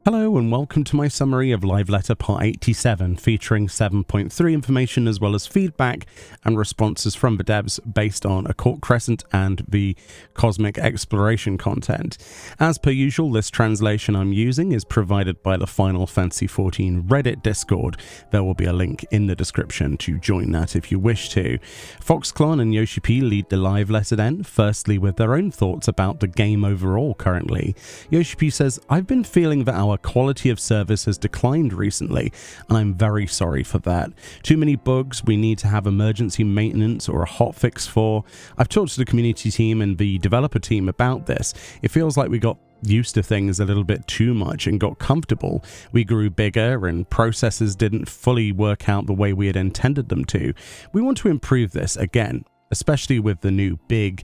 Hello and welcome to my summary of Live Letter Part 87, featuring 7.3 information as well as feedback and responses from the devs based on Occult, Crescent and the Cosmic Exploration content. As per usual, this translation I'm using is provided by the Final Fantasy XIV Reddit Discord. There will be a link in the description to join that if you wish to. Foxclan and Yoshi P lead the Live Letter then, firstly with their own thoughts about the game overall currently. Yoshi P says, "I've been feeling that our quality of service has declined recently, and I'm very sorry for that. Too many bugs we need to have emergency maintenance or a hotfix for. I've talked to the community team and the developer team about this. It feels like we got used to things a little bit too much and got comfortable. We grew bigger and processes didn't fully work out the way we had intended them to. We want to improve this again, especially with the new big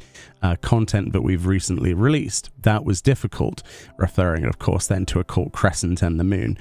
content that we've recently released. That was difficult," referring of course then to Occult, Crescent and the Moon.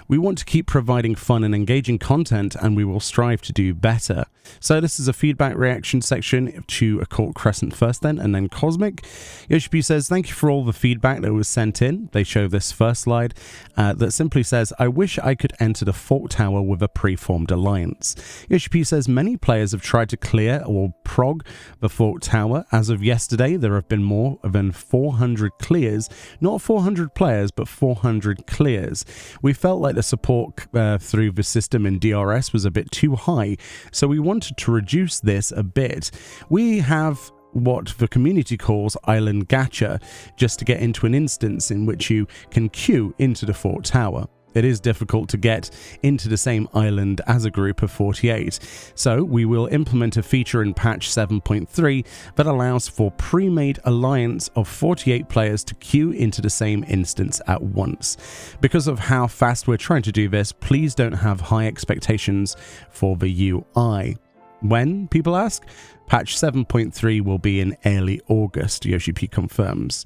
"We want to keep providing fun and engaging content, and we will strive to do better." So this is a feedback reaction section to Occult, Crescent first then, and then Cosmic. Yoshi says, "Thank you for all the feedback that was sent in." They show this first slide that simply says, "I wish I could enter the Fort Tower with a pre-formed alliance." Yoshi says, "Many players have tried to clear or prog the Fort Tower. As of yesterday, there have been more than 400 clears, not 400 players, but 400 clears. We felt like the support through the system in DRS was a bit too high, so we wanted to reduce this a bit. We have what the community calls Island Gacha, just to get into an instance in which you can queue into the Fort Tower. It is difficult to get into the same island as a group of 48, so we will implement a feature in patch 7.3 that allows for pre-made alliance of 48 players to queue into the same instance at once. Because of how fast we're trying to do this, please don't have high expectations for the UI. When, people ask? Patch 7.3 will be in early August, Yoshi P confirms.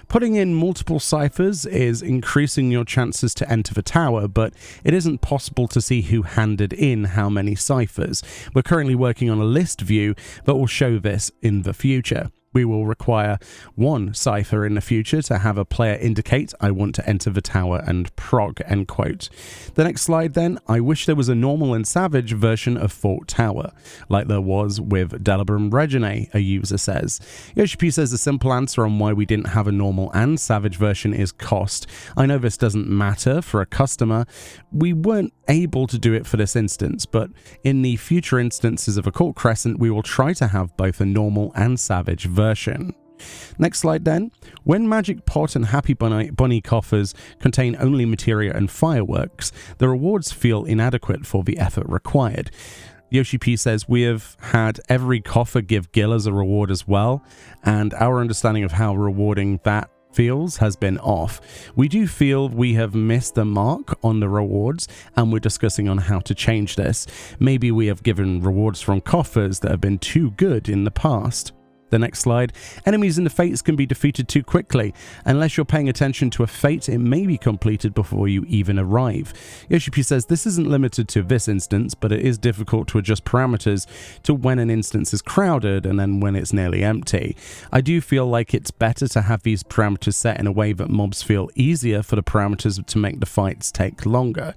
Putting in multiple ciphers is increasing your chances to enter the tower, but it isn't possible to see who handed in how many ciphers. We're currently working on a list view that will show this in the future. We will require one cipher in the future to have a player indicate, 'I want to enter the tower and prog,' end quote. The next slide then, "I wish there was a normal and savage version of Fort Tower, like there was with Delibram Regine," a user says. Yoshi P says the simple answer on why we didn't have a normal and savage version is cost. I know this doesn't matter for a customer. We weren't able to do it for this instance, but in the future instances of Occult Crescent, we will try to have both a normal and savage version. Next slide then. "When Magic Pot and Happy Bunny coffers contain only materia and fireworks, the rewards feel inadequate for the effort required." Yoshi P says, "We have had every coffer give Gil as a reward as well, and our understanding of how rewarding that feels has been off. We do feel we have missed the mark on the rewards, and we're discussing on how to change this. Maybe we have given rewards from coffers that have been too good in the past." The next slide. "Enemies in the fates can be defeated too quickly. Unless you're paying attention to a fate, it may be completed before you even arrive." Yoshi P says, "This isn't limited to this instance, but it is difficult to adjust parameters to when an instance is crowded and then when it's nearly empty. I do feel like it's better to have these parameters set in a way that mobs feel easier for the parameters to make the fights take longer.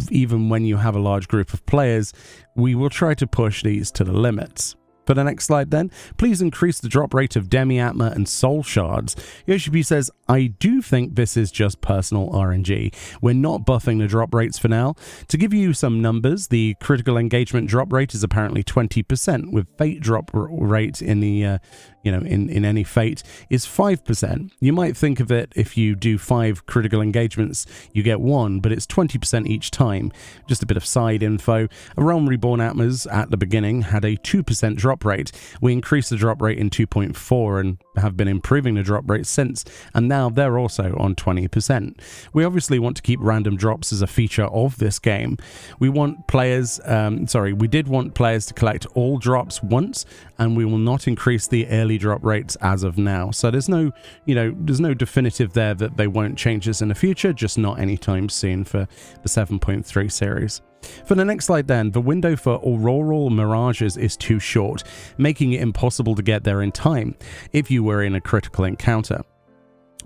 Even when you have a large group of players, we will try to push these to the limits." For the next slide then, "Please increase the drop rate of Demi-Atma and Soul Shards." Yoshi P says, "I do think this is just personal RNG. We're not buffing the drop rates for now. To give you some numbers, the critical engagement drop rate is apparently 20%, with fate drop rate in the in any fate is 5%. You might think of it, if you do 5 critical engagements, you get 1, but it's 20% each time. Just a bit of side info. A Realm Reborn Atmas at the beginning had a 2% drop rate. We increased the drop rate in 2.4 and have been improving the drop rate since, and now they're also on 20%. We obviously want to keep random drops as a feature of this game. We want players, we did want players to collect all drops once, and we will not increase the early drop rates as of now. So there's no definitive there that they won't change this in the future, just not anytime soon for the 7.3 series. For the next slide then, the window for auroral mirages is too short, making it impossible to get there in time if you were in a critical encounter.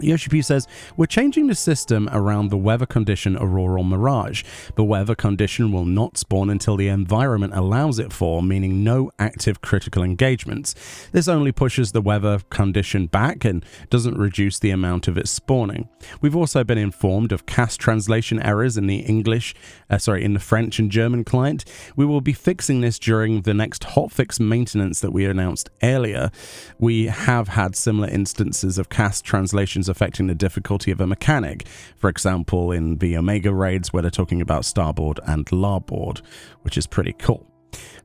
Yoshi says, we're changing the system around the weather condition Auroral Mirage. The weather condition will not spawn until the environment allows it for, meaning no active critical engagements. This only pushes the weather condition back and doesn't reduce the amount of it spawning. We've also been informed of cast translation errors in the in the French and German client. We will be fixing this during the next hotfix maintenance that we announced earlier. We have had similar instances of cast translations affecting the difficulty of a mechanic, for example in the Omega raids where they're talking about starboard and larboard, which is pretty cool.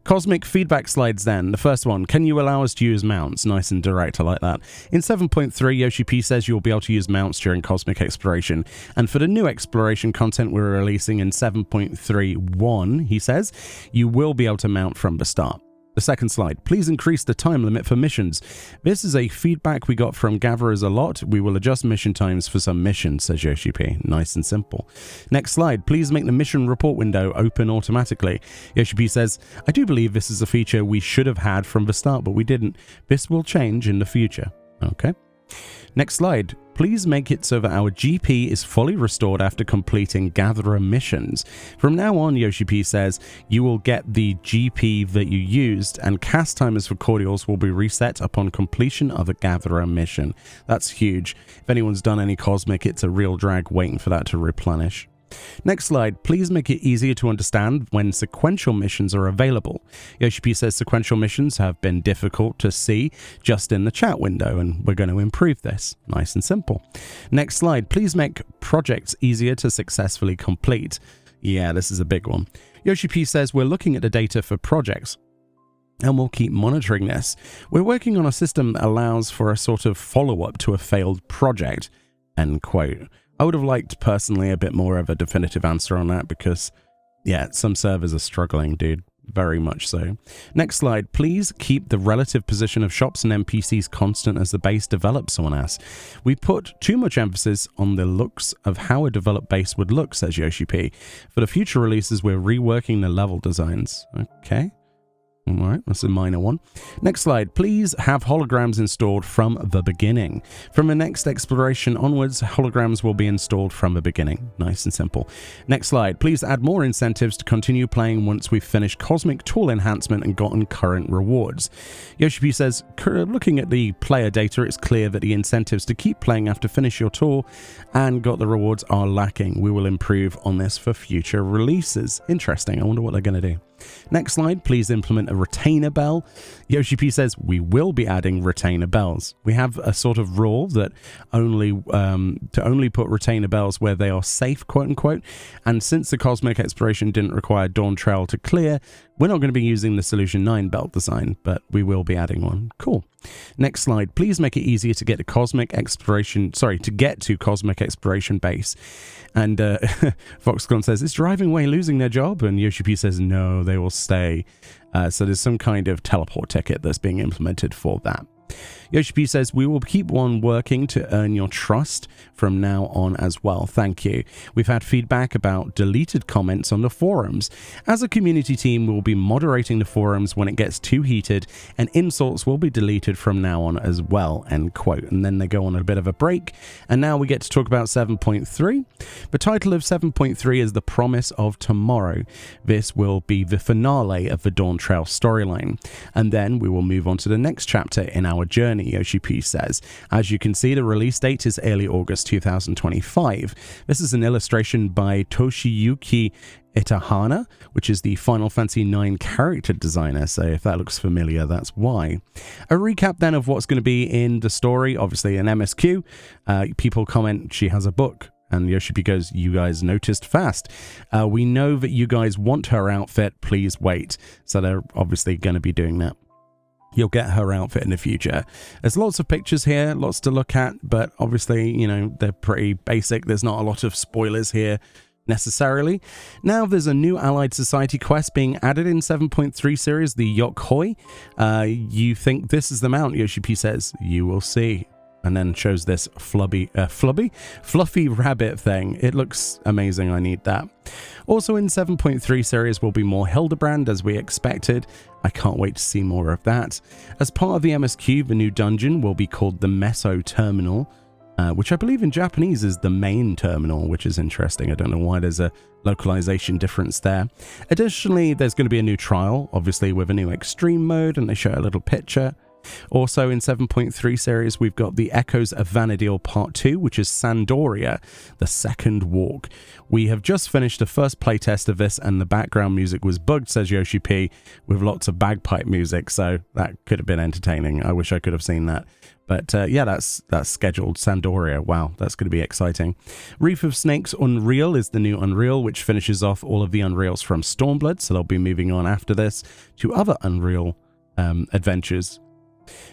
Cosmic feedback slides then. The first one, can you allow us to use mounts? Nice and direct, I like that. In 7.3, Yoshi P says you'll be able to use mounts during Cosmic Exploration. And for the new exploration content we're releasing in 7.3.1, he says, you will be able to mount from the start. The second slide, please increase the time limit for missions. This is a feedback we got from gatherers a lot. We will adjust mission times for some missions, says Yoshi P. Nice and simple. Next slide, please make the mission report window open automatically. Yoshi P says, I do believe this is a feature we should have had from the start, but we didn't. This will change in the future. Okay. Next slide. Please make it so that our GP is fully restored after completing gatherer missions. From now on, Yoshi P says, you will get the GP that you used and cast timers for cordials will be reset upon completion of a gatherer mission. That's huge. If anyone's done any Cosmic, it's a real drag waiting for that to replenish. Next slide, please make it easier to understand when sequential missions are available. Yoshi P says sequential missions have been difficult to see just in the chat window, and we're going to improve this. Nice and simple. Next slide, please make projects easier to successfully complete. Yeah, this is a big one. Yoshi P says we're looking at the data for projects, and we'll keep monitoring this. We're working on a system that allows for a sort of follow-up to a failed project, end quote. I would have liked, personally, a bit more of a definitive answer on that because, yeah, some servers are struggling, dude. Very much so. Next slide. Please keep the relative position of shops and NPCs constant as the base develops, someone asks. We put too much emphasis on the looks of how a developed base would look, says Yoshi P. For the future releases, we're reworking the level designs. Okay. All right, that's a minor one. Next slide. Please have holograms installed from the beginning. From the next exploration onwards, holograms will be installed from the beginning. Nice and simple. Next slide. Please add more incentives to continue playing once we've finished Cosmic Tool Enhancement and gotten current rewards. Yoshi P says, looking at the player data, it's clear that the incentives to keep playing after finish your tool and got the rewards are lacking. We will improve on this for future releases. Interesting. I wonder what they're going to do. Next slide, please implement a retainer bell. Yoshi P says we will be adding retainer bells. We have a sort of rule that only put retainer bells where they are safe, quote unquote. And since the Cosmic Exploration didn't require Dawntrail to clear, we're not going to be using the Solution 9 belt design, but we will be adding one. Cool. Next slide. Please make it easier to get to Cosmic Exploration base. And Foxconn says, is Driving Way losing their job? And Yoshi P says, no, they will stay. So there's some kind of teleport ticket that's being implemented for that. Yoshi P says, we will keep on working to earn your trust from now on as well. Thank you. We've had feedback about deleted comments on the forums. As a community team, we'll be moderating the forums when it gets too heated, and insults will be deleted from now on as well, end quote. And then they go on a bit of a break, and now we get to talk about 7.3. The title of 7.3 is The Promise of Tomorrow. This will be the finale of the Dawntrail storyline, and then we will move on to the next chapter in our journey, Yoshi P says. As you can see, the release date is early August 2025. This is an illustration by Toshiyuki Itahana, which is the Final Fantasy IX character designer, so if that looks familiar, that's why. A recap then of what's going to be in the story, obviously an MSQ. People comment she has a book, and Yoshi P goes, you guys noticed fast. We know that you guys want her outfit, please wait. So they're obviously going to be doing that. You'll get her outfit in the future. There's lots of pictures here, lots to look at, but obviously, you know, they're pretty basic. There's not a lot of spoilers here necessarily. Now there's a new Allied Society quest being added in 7.3 series, the Yokhoi. You think this is the mount, Yoshi P says. You will see. And then shows this fluffy rabbit thing. It looks amazing. I need that. Also in 7.3 series will be more Hildebrand as we expected. I can't wait to see more of that. As part of the MSQ, the new dungeon will be called the Meso Terminal. which I believe in Japanese is the main terminal, which is interesting. I don't know why there's a localization difference there. Additionally, there's going to be a new trial, obviously with a new extreme mode, and they show a little picture. Also in 7.3 series, we've got the Echoes of Vana'diel Part 2, which is Sandoria, the Second Walk. We have just finished the first playtest of this, and the background music was bugged, says Yoshi P, with lots of bagpipe music, so that could have been entertaining. I wish I could have seen that. But yeah, that's scheduled. Sandoria, wow, that's going to be exciting. Reef of Snakes Unreal is the new Unreal, which finishes off all of the Unreals from Stormblood, so they'll be moving on after this to other Unreal adventures.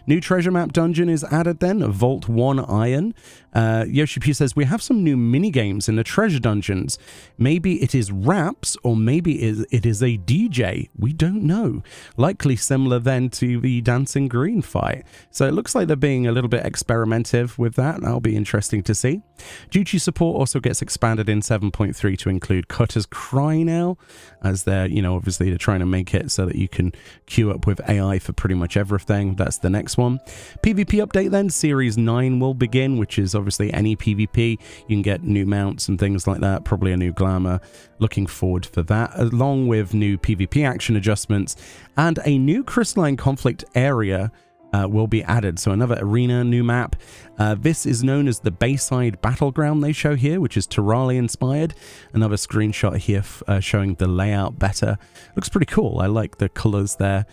New treasure map dungeon is added then, Vault 1 Iron. Yoshi P says, we have some new mini-games in the treasure dungeons. Maybe it is raps, or maybe it is a DJ. We don't know. Likely similar then to the Dancing Green fight. So it looks like they're being a little bit experimentative with that. That'll be interesting to see. Duty support also gets expanded in 7.3 to include Cutter's Cry now, as they're, obviously they're trying to make it so that you can queue up with AI for pretty much everything. That's the next one. PvP update then, Series 9 will begin, which is obviously any PvP. You can get new mounts and things like that, probably a new glamour. Looking forward for that, along with new PvP action adjustments and a new crystalline conflict area will be added. So another arena, new map. This is known as the Bayside Battleground they show here, which is Terralia inspired. Another screenshot here showing the layout better. Looks pretty cool. I like the colors there.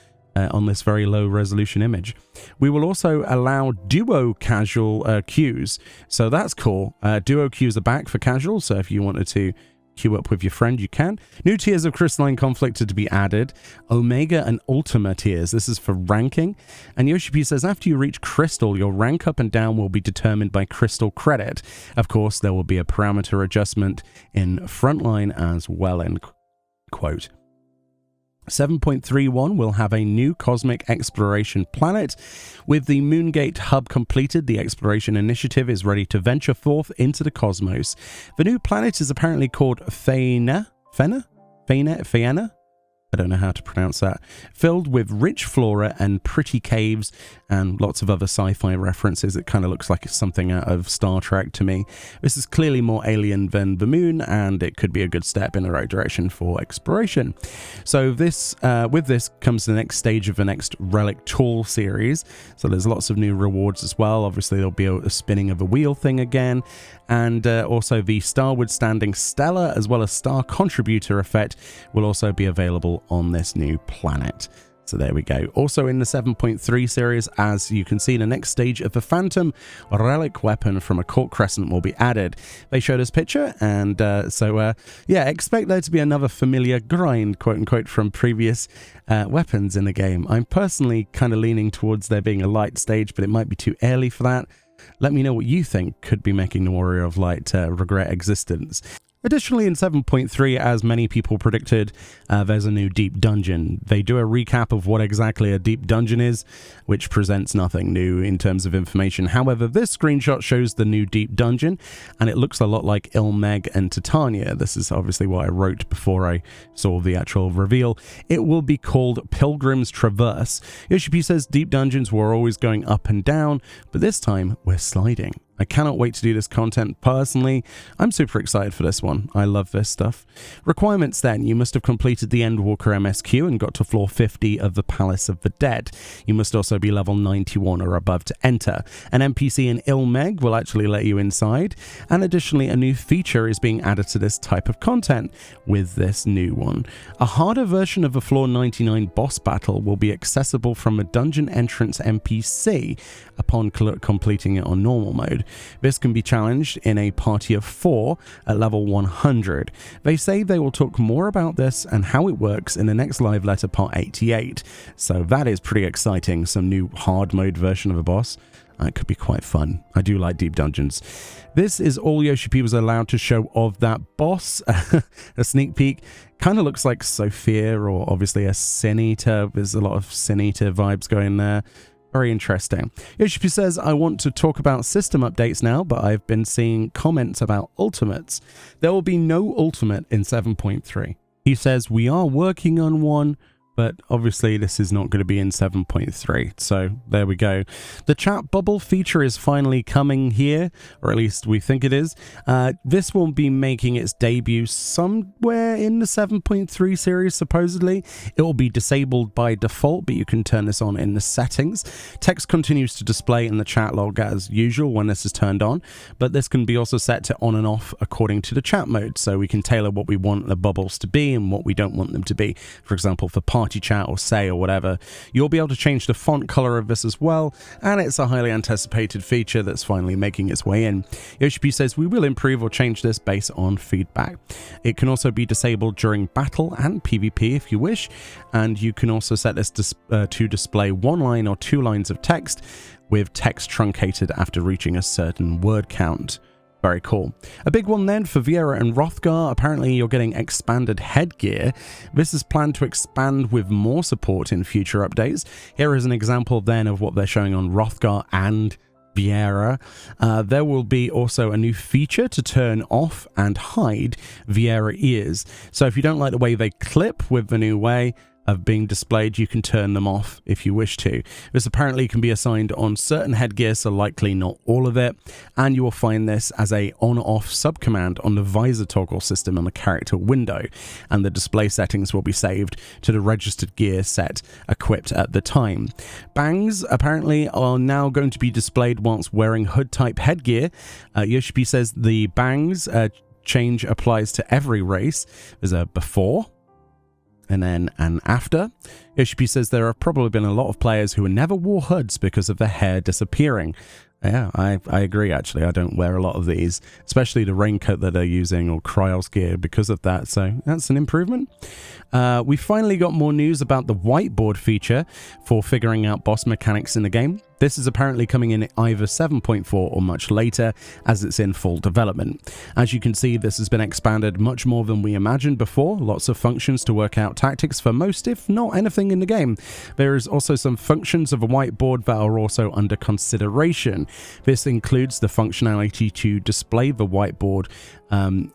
On this very low resolution image. We will also allow duo casual queues, so that's cool. Duo queues are back for casual, so if you wanted to queue up with your friend, you can. New tiers of Crystalline Conflict are to be added. Omega and Ultima tiers. This is for ranking. And Yoshi P says, after you reach Crystal, your rank up and down will be determined by Crystal credit. Of course, there will be a parameter adjustment in Frontline as well, end quote. 7.31 will have a new cosmic exploration planet. With the Moongate hub completed, the exploration initiative is ready to venture forth into the cosmos. The new planet is apparently called Faena? I don't know how to pronounce that. Filled with rich flora and pretty caves and lots of other sci-fi references. It kind of looks like it's something out of Star Trek to me. This is clearly more alien than the moon, and it could be a good step in the right direction for exploration. So this, with this comes the next stage of the next Relic Tool series. So there's lots of new rewards as well. Obviously there'll be a spinning of a wheel thing again. And also the Starward Standing Stellar as well as Star Contributor effect will also be available on this new planet. So there we go. Also in the 7.3 series, as you can see, the next stage of the Phantom Relic weapon from Occult Crescent will be added. They showed us picture, and yeah, expect there to be another familiar grind, quote unquote, from previous weapons in the game. I'm personally kind of leaning towards there being a light stage, but it might be too early for that. Let me know what you think could be making the Warrior of Light regret existence. Additionally, in 7.3, as many people predicted, there's a new deep dungeon. They do a recap of what exactly a deep dungeon is, which presents nothing new in terms of information. However, this screenshot shows the new deep dungeon, and it looks a lot like Ilmeg and Titania. This is obviously what I wrote before I saw the actual reveal. It will be called Pilgrim's Traverse. Yoshi P says deep dungeons were always going up and down, but this time we're sliding. I cannot wait to do this content personally. I'm super excited for this one. I love this stuff. Requirements then. You must have completed the Endwalker MSQ and got to floor 50 of the Palace of the Dead. You must also be level 91 or above to enter. An NPC in Ilmeg will actually let you inside. And additionally, a new feature is being added to this type of content with this new one. A harder version of the floor 99 boss battle will be accessible from a dungeon entrance NPC upon completing it on normal mode. This can be challenged in a party of 4 at level 100. They say they will talk more about this and how it works in the next live letter part 88. So that is pretty exciting. Some new hard mode version of a boss. That could be quite fun. I do like deep dungeons. This is all Yoshi P was allowed to show of that boss. A sneak peek. Kind of looks like Sophia or obviously a Sin Eater. There's a lot of Sin Eater vibes going there. Very interesting. Yoshi P says, I want to talk about system updates now, but I've been seeing comments about ultimates. There will be no ultimate in 7.3. He says, we are working on one, but obviously this is not going to be in 7.3, so there we go. The chat bubble feature is finally coming here, or at least we think it is. This will be making its debut somewhere in the 7.3 series, supposedly. It will be disabled by default, but you can turn this on in the settings. Text continues to display in the chat log as usual when this is turned on, but this can be also set to on and off according to the chat mode, so we can tailor what we want the bubbles to be and what we don't want them to be. For example, for party chat or say or whatever, you'll be able to change the font color of this as well, and it's a highly anticipated feature that's finally making its way in. Yoshi says we will improve or change this based on feedback. It can also be disabled during battle and PvP if you wish, and you can also set this to display 1 line or 2 lines of text with text truncated after reaching a certain word count. Very cool. A big one then for Viera and Hrothgar. Apparently you're getting expanded headgear. This is planned to expand with more support in future updates. Here is an example then of what they're showing on Hrothgar and Viera. There will be also a new feature to turn off and hide Viera ears. So if you don't like the way they clip with the new way of being displayed, you can turn them off if you wish to. This apparently can be assigned on certain headgear, so likely not all of it, and you will find this as a on-off subcommand on the visor toggle system on the character window, and the display settings will be saved to the registered gear set equipped at the time. Bangs apparently are now going to be displayed whilst wearing hood type headgear. Yoshi says the bangs change applies to every race. There's a before and then an after. Yoshi says there have probably been a lot of players who never wore hoods because of their hair disappearing. Yeah, I agree actually. I don't wear a lot of these, especially the raincoat that they're using or Cryos gear because of that, so that's an improvement. We finally got more news about the whiteboard feature for figuring out boss mechanics in the game. This is apparently coming in either 7.4 or much later, as it's in full development. As you can see, this has been expanded much more than we imagined before. Lots of functions to work out tactics for most, if not anything in the game. There is also some functions of a whiteboard that are also under consideration. This includes the functionality to display the whiteboard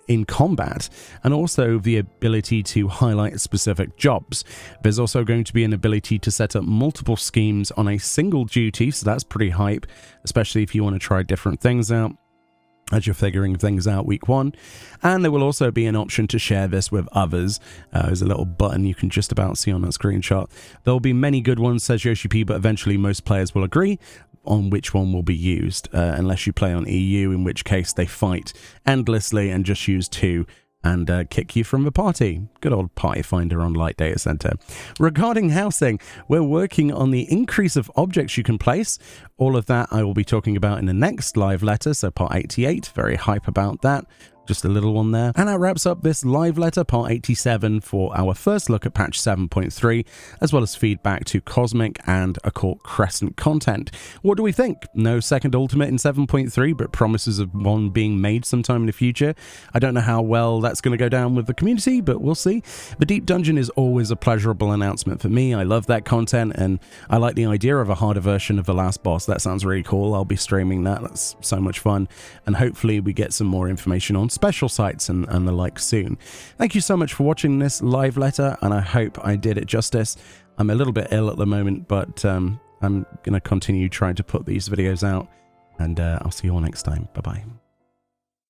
in combat, and also the ability to highlight specific jobs. There's also going to be an ability to set up multiple schemes on a single duty, so that's pretty hype, especially if you want to try different things out as you're figuring things out week 1. And there will also be an option to share this with others. There's a little button you can just about see on that screenshot. There'll be many good ones, says Yoshi P, but eventually most players will agree on which one will be used, unless you play on EU, in which case they fight endlessly and just use 2 and kick you from the party. Good old party finder on Light Data Center. Regarding housing, we're working on the increase of objects you can place. All of that I will be talking about in the next live letter, so part 88. Very hype about that. Just a little one there. And that wraps up this live letter, part 87, for our first look at patch 7.3, as well as feedback to Cosmic and Occult Crescent content. What do we think? No second ultimate in 7.3, but promises of one being made sometime in the future. I don't know how well that's going to go down with the community, but we'll see. The Deep Dungeon is always a pleasurable announcement for me. I love that content, and I like the idea of a harder version of the last boss. That sounds really cool. I'll be streaming that. That's so much fun. And hopefully we get some more information on special sites and the like soon. Thank you so much for watching this live letter, and I hope I did it justice. I'm a little bit ill at the moment, but I'm going to continue trying to put these videos out, and I'll see you all next time. Bye-bye.